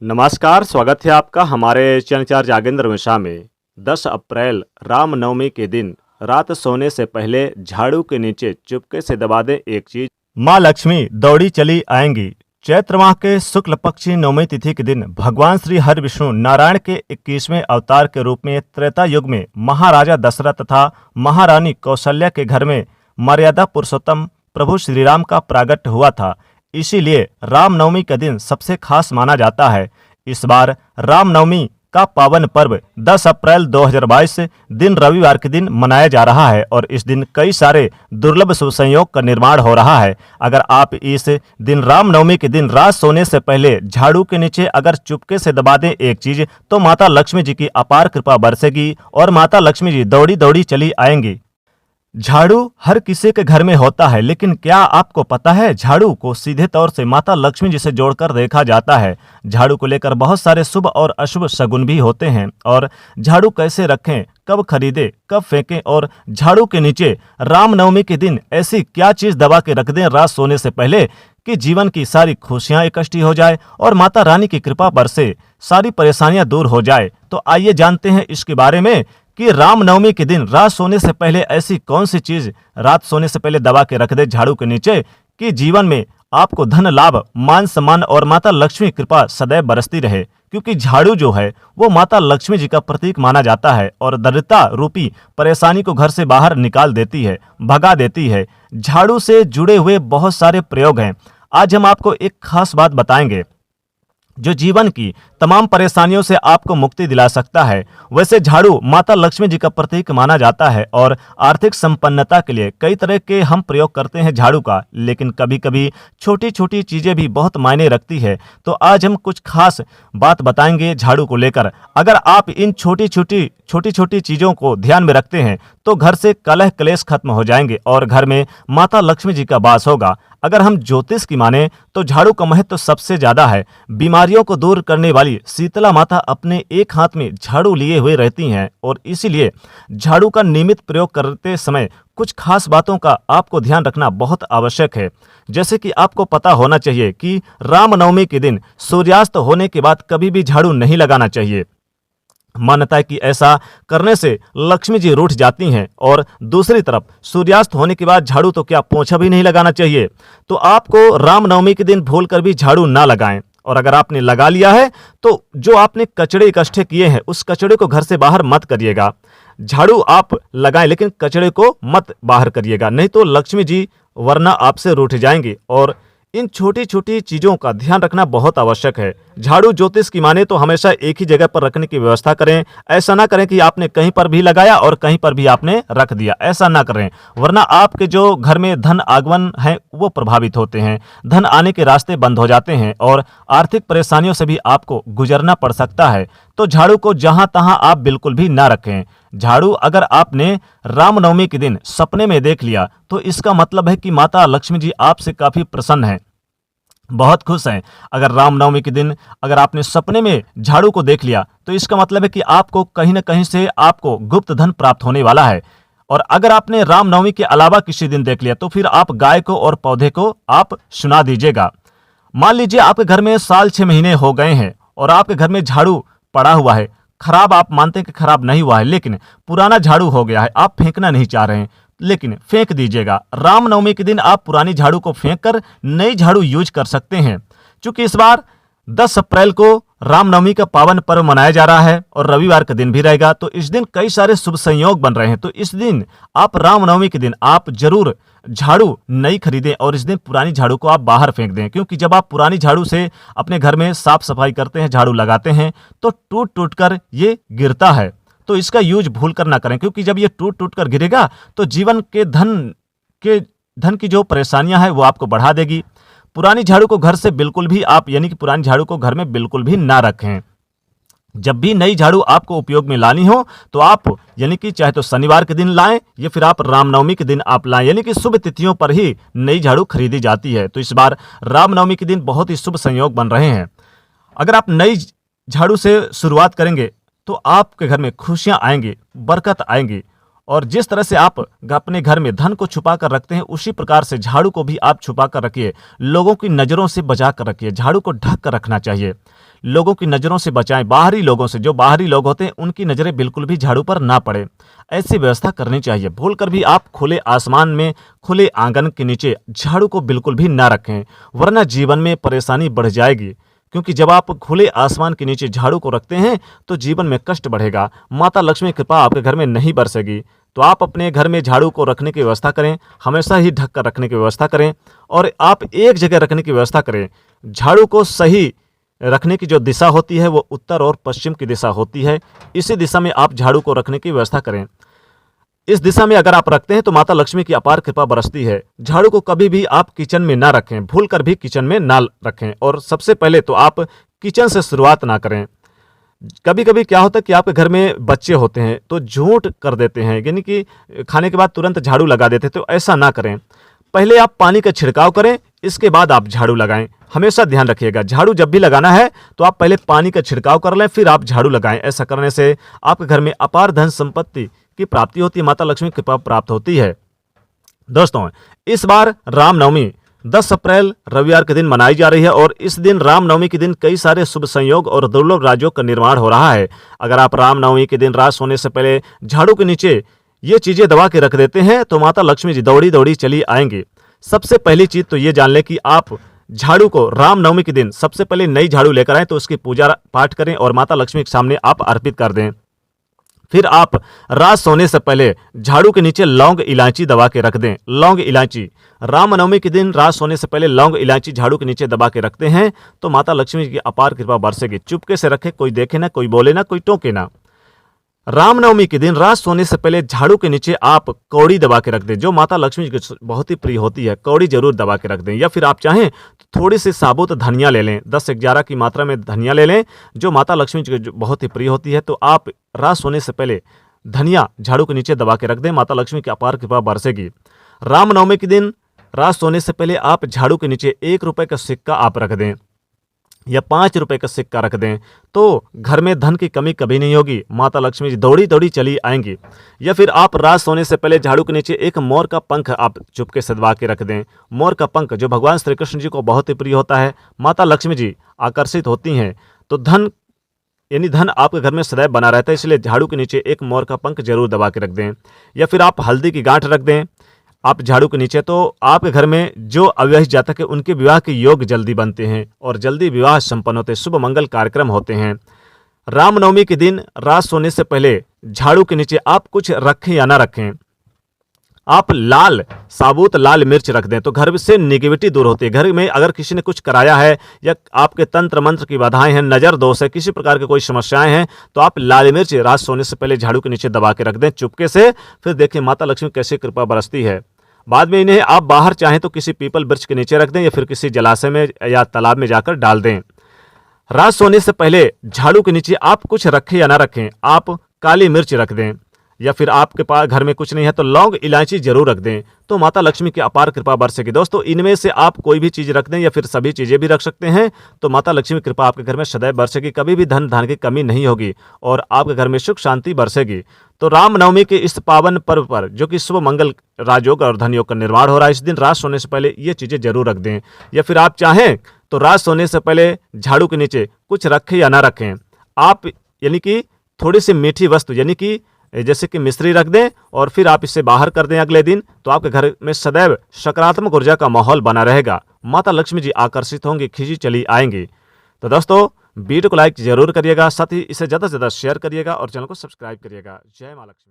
नमस्कार, स्वागत है आपका हमारे चैनल चार जागेंद्र मिश्रा में। 10 अप्रैल रामनवमी के दिन रात सोने से पहले झाड़ू के नीचे चुपके से दबा दें एक चीज। माँ लक्ष्मी दौड़ी चली आएंगी। चैत्र माह के शुक्ल पक्षी नवमी तिथि के दिन भगवान श्री हरि विष्णु नारायण के 21वें अवतार के रूप में त्रेता युग में महाराजा दशरथ तथा महारानी कौशल्या के घर में मर्यादा पुरुषोत्तम प्रभु श्री राम का प्रागट्य हुआ था। इसीलिए रामनवमी का दिन सबसे खास माना जाता है। इस बार रामनवमी का पावन पर्व 10 अप्रैल 2022 दिन रविवार के दिन मनाया जा रहा है और इस दिन कई सारे दुर्लभ शुभ संयोग का निर्माण हो रहा है। अगर आप इस दिन रामनवमी के दिन रात सोने से पहले झाड़ू के नीचे अगर चुपके से दबा दें एक चीज, तो माता लक्ष्मी जी की अपार कृपा बरसेगी और माता लक्ष्मी जी दौड़ी दौड़ी चली आएंगी। झाड़ू हर किसी के घर में होता है, लेकिन क्या आपको पता है झाड़ू को सीधे तौर से माता लक्ष्मी जी से जोड़कर देखा जाता है। झाड़ू को लेकर बहुत सारे शुभ और अशुभ शगुन भी होते हैं और झाड़ू कैसे रखें, कब खरीदें, कब फेंकें और झाड़ू के नीचे रामनवमी के दिन ऐसी क्या चीज दबा के रख दें रात सोने से पहले कि जीवन की सारी खुशियां इकट्ठी हो जाए और माता रानी की कृपा बरसे, सारी परेशानियां दूर हो जाए। तो आइए जानते हैं इसके बारे में कि रामनवमी के दिन रात सोने से पहले ऐसी कौन सी चीज रात सोने से पहले दबा के रख दे झाड़ू के नीचे कि जीवन में आपको धन लाभ, मान सम्मान और माता लक्ष्मी कृपा सदैव बरसती रहे। क्योंकि झाड़ू जो है वो माता लक्ष्मी जी का प्रतीक माना जाता है और दरिद्रता रूपी परेशानी को घर से बाहर निकाल देती है, भगा देती है। झाड़ू से जुड़े हुए बहुत सारे प्रयोग हैं। आज हम आपको एक खास बात बताएंगे जो जीवन की तमाम परेशानियों से आपको मुक्ति दिला सकता है। वैसे झाड़ू माता लक्ष्मी जी का प्रतीक माना जाता है और आर्थिक संपन्नता के लिए कई तरह के हम प्रयोग करते हैं झाड़ू का, लेकिन कभी कभी छोटी छोटी चीजें भी बहुत मायने रखती है। तो आज हम कुछ खास बात बताएंगे झाड़ू को लेकर। अगर आप इन छोटी छोटी चीजों को ध्यान में रखते हैं तो घर से कलह क्लेश खत्म हो जाएंगे और घर में माता लक्ष्मी जी का वास होगा। अगर हम ज्योतिष की माने तो झाड़ू का महत्व सबसे ज्यादा है। बीमारियों को दूर करने वाली शीतला माता अपने एक हाथ में झाड़ू लिए हुए रहती हैं और इसीलिए झाड़ू का नियमित प्रयोग करते समय कुछ खास बातों का आपको ध्यान रखना बहुत आवश्यक है। जैसे कि आपको पता होना चाहिए कि रामनवमी के दिन सूर्यास्त होने के बाद कभी भी झाड़ू नहीं लगाना चाहिए। मान्यता है कि ऐसा करने से लक्ष्मी जी रूठ जाती हैं और दूसरी तरफ सूर्यास्त होने के बाद झाड़ू तो क्या पोंछा भी नहीं लगाना चाहिए। तो आपको रामनवमी के दिन भूलकर भी झाड़ू ना लगाएं और अगर आपने लगा लिया है तो जो आपने कचड़े इकट्ठे किए हैं उस कचड़े को घर से बाहर मत करिएगा। झाड़ू आप लगाएं लेकिन कचड़े को मत बाहर करिएगा, नहीं तो लक्ष्मी जी वरना आपसे रूठ जाएंगी। और इन छोटी छोटी चीजों का ध्यान रखना बहुत आवश्यक है। झाड़ू ज्योतिष की माने तो हमेशा एक ही जगह पर रखने की व्यवस्था करें। ऐसा ना करें कि आपने कहीं पर भी लगाया और कहीं पर भी आपने रख दिया, ऐसा ना करें, वरना आपके जो घर में धन आगमन है वो प्रभावित होते हैं, धन आने के रास्ते बंद हो जाते हैं और आर्थिक परेशानियों से भी आपको गुजरना पड़ सकता है। तो झाड़ू को जहां तहां आप बिल्कुल भी ना रखें। झाड़ू अगर आपने रामनवमी के दिन सपने में देख लिया तो इसका मतलब है कि माता लक्ष्मी जी आपसे काफी प्रसन्न हैं, बहुत खुश हैं। अगर रामनवमी के दिन अगर आपने सपने में झाड़ू को देख लिया तो इसका मतलब है कि आपको कहीं न कहीं से आपको गुप्त धन प्राप्त होने वाला है। और अगर आपने रामनवमी के अलावा किसी दिन देख लिया तो फिर आप गाय को और पौधे को आप सुना दीजिएगा। मान लीजिए आपके घर में साल 6 महीने हो गए हैं और आपके घर में झाड़ू पड़ा हुआ है, खराब आप मानते हैं कि खराब नहीं हुआ है लेकिन पुराना झाड़ू हो गया है, आप फेंकना नहीं चाह रहे हैं, लेकिन फेंक दीजिएगा। रामनवमी के दिन आप पुरानी झाड़ू को फेंककर नई झाड़ू यूज कर सकते हैं। क्योंकि इस बार 10 अप्रैल को रामनवमी का पावन पर्व मनाया जा रहा है और रविवार का दिन भी रहेगा, तो इस दिन कई सारे शुभ संयोग बन रहे हैं। तो इस दिन आप रामनवमी के दिन आप जरूर झाड़ू नई खरीदें और इस दिन पुरानी झाड़ू को आप बाहर फेंक दें। क्योंकि जब आप पुरानी झाड़ू से अपने घर में साफ सफाई करते हैं, झाड़ू लगाते हैं तो टूट टूट कर ये गिरता है। तो इसका यूज भूल कर ना करें, क्योंकि जब ये टूट टूट कर गिरेगा तो जीवन के धन की जो परेशानियां हैं वो आपको बढ़ा देगी। पुरानी झाड़ू को घर से बिल्कुल भी आप यानी कि पुरानी झाड़ू को घर में बिल्कुल भी ना रखें। जब भी नई झाड़ू आपको उपयोग में लानी हो तो आप यानी कि चाहे तो शनिवार के दिन लाएं या फिर आप रामनवमी के दिन आप लाएं, यानी कि शुभ तिथियों पर ही नई झाड़ू खरीदी जाती है। तो इस बार रामनवमी के दिन बहुत ही शुभ संयोग बन रहे हैं। अगर आप नई झाड़ू से शुरुआत करेंगे तो आपके घर में खुशियां आएंगी, बरकत आएंगी और जिस तरह से आप अपने घर में धन को छुपा कर रखते हैं, उसी प्रकार से झाड़ू को भी आप छुपा कर रखिए। लोगों की नज़रों से बचा कर रखिए। झाड़ू को ढक कर रखना चाहिए। लोगों की नज़रों से बचाएं, बाहरी लोगों से। जो बाहरी लोग होते हैं उनकी नज़रें बिल्कुल भी झाड़ू पर ना पड़े, ऐसी व्यवस्था करनी चाहिए। भूल कर भी आप खुले आसमान में, खुले आंगन के नीचे झाड़ू को बिल्कुल भी ना रखें, वरना जीवन में परेशानी बढ़ जाएगी। क्योंकि जब आप खुले आसमान के नीचे झाड़ू को रखते हैं तो जीवन में कष्ट बढ़ेगा, माता लक्ष्मी की कृपा आपके घर में नहीं बरसेगी। तो आप अपने घर में झाड़ू को रखने की व्यवस्था करें, हमेशा ही ढक कर रखने की व्यवस्था करें, और आप एक जगह रखने की व्यवस्था करें। झाड़ू को सही रखने की जो दिशा होती है वो उत्तर और पश्चिम की दिशा होती है। इसी दिशा में आप झाड़ू को रखने की व्यवस्था करें। इस दिशा में अगर आप रखते हैं तो माता लक्ष्मी की अपार कृपा बरसती है। झाड़ू को कभी भी आप किचन में ना रखें, भूल कर भी किचन में ना रखें। और सबसे पहले तो आप किचन से शुरुआत ना करें। कभी कभी क्या होता है कि आपके घर में बच्चे होते हैं तो झूठ कर देते हैं, यानी कि खाने के बाद तुरंत झाड़ू लगा देते हैं। तो ऐसा ना करें। पहले आप पानी का छिड़काव करें, इसके बाद आप झाड़ू लगाएं। हमेशा ध्यान रखिएगा, झाड़ू जब भी लगाना है तो आप पहले पानी का छिड़काव कर लें, फिर आप झाड़ू लगाएं। ऐसा करने से आपके घर में अपार धन संपत्ति की प्राप्ति होती है, माता लक्ष्मी की कृपा प्राप्त होती है। दोस्तों, इस बार रामनवमी 10 अप्रैल रविवार के दिन मनाई जा रही है, और इस दिन रामनवमी के दिन कई सारे शुभ संयोग और दुर्लभ राज्यों का निर्माण हो रहा है। अगर आप रामनवमी के दिन रात सोने से पहले झाड़ू के नीचे ये चीजें दबा के रख देते हैं तो माता लक्ष्मी जी दौड़ी दौड़ी चली आएंगी। सबसे पहली चीज तो ये जान लें कि आप झाड़ू को रामनवमी के दिन सबसे पहले नई झाड़ू लेकर आएं तो उसकी पूजा पाठ करें और माता लक्ष्मी के सामने आप अर्पित कर दें। फिर आप रात सोने से पहले झाड़ू के नीचे लौंग इलायची दबा के रख दें। लौंग इलायची रामनवमी के दिन रात सोने से पहले लौंग इलायची झाड़ू के नीचे दबा के रखते हैं तो माता लक्ष्मी की अपार कृपा बरसेगी। चुपके से रखें, कोई देखे ना, कोई बोले ना, कोई टोके ना। रामनवमी के दिन रात सोने से पहले झाड़ू के नीचे आप कौड़ी दबा के रख दें, जो माता लक्ष्मी जी की बहुत ही प्रिय होती है। कौड़ी जरूर दबा के रख दें। या फिर आप चाहें तो थोड़ी सी साबुत धनिया ले लें, 10 से 11 की मात्रा में धनिया ले लें, जो माता लक्ष्मी जी की बहुत ही प्रिय होती है। तो आप रात सोने से पहले धनिया झाड़ू के नीचे दबा के रख दें, माता लक्ष्मी की अपार कृपा बरसेगी। रामनवमी के दिन रात सोने से पहले आप झाड़ू के नीचे 1 रुपए का सिक्का आप रख दें या 5 रुपए का सिक्का रख दें तो घर में धन की कमी कभी नहीं होगी, माता लक्ष्मी जी दौड़ी दौड़ी चली आएंगी। या फिर आप रात सोने से पहले झाड़ू के नीचे एक मोर का पंख आप चुपके से दबा के रख दें। मोर का पंख जो भगवान श्री कृष्ण जी को बहुत ही प्रिय होता है, माता लक्ष्मी जी आकर्षित होती हैं तो धन यानी धन आपके घर में सदैव बना रहता है, इसलिए झाड़ू के नीचे एक मोर का पंख जरूर दबा के रख दें। या फिर आप हल्दी की गांठ रख दें आप झाड़ू के नीचे, तो आपके घर में जो अविवाहित जातक है उनके विवाह के योग जल्दी बनते हैं और जल्दी विवाह संपन्न होते हैं, शुभ मंगल कार्यक्रम होते हैं। रामनवमी के दिन रात सोने से पहले झाड़ू के नीचे आप कुछ रखें या ना रखें, आप लाल साबुत लाल मिर्च रख दें तो घर से निगेटिविटी दूर होती है। घर में अगर किसी ने कुछ कराया है या आपके तंत्र मंत्र की बाधाएं हैं, नज़र दोष है, किसी प्रकार की कोई समस्याएं हैं, तो आप लाल मिर्च रात सोने से पहले झाड़ू के नीचे दबा के रख दें चुपके से। फिर देखिए माता लक्ष्मी कैसे कृपा बरसती है। बाद में इन्हें आप बाहर चाहें तो किसी पीपल वृक्ष के नीचे रख दें या फिर किसी जलाशय में या तालाब में जाकर डाल दें। रात सोने से पहले झाड़ू के नीचे आप कुछ रखें या ना रखें, आप काली मिर्च रख दें या फिर आपके पास घर में कुछ नहीं है तो लौंग इलायची जरूर रख दें तो माता लक्ष्मी की अपार कृपा बरसेगी। दोस्तों, इनमें से आप कोई भी चीज़ रख दें या फिर सभी चीज़ें भी रख सकते हैं तो माता लक्ष्मी की कृपा आपके घर में सदैव बरसेगी, कभी भी धन धान की कमी नहीं होगी और आपके घर में सुख शांति बरसेगी। तो रामनवमी के इस पावन पर्व पर जो कि शुभ मंगल राजयोग और धनयोग का निर्माण हो रहा है, इस दिन रात सोने से पहले ये चीज़ें जरूर रख दें। या फिर आप चाहें तो रात सोने से पहले झाड़ू के नीचे कुछ रखें या ना रखें, आप यानी कि थोड़ी सी मीठी वस्तु यानी कि जैसे कि मिश्री रख दें और फिर आप इसे बाहर कर दें अगले दिन, तो आपके घर में सदैव सकारात्मक ऊर्जा का माहौल बना रहेगा, माता लक्ष्मी जी आकर्षित होंगी, खींची चली आएंगी। तो दोस्तों, वीडियो को लाइक जरूर करिएगा, साथ ही इसे ज़्यादा से ज़्यादा शेयर करिएगा और चैनल को सब्सक्राइब करिएगा। जय माँ लक्ष्मी।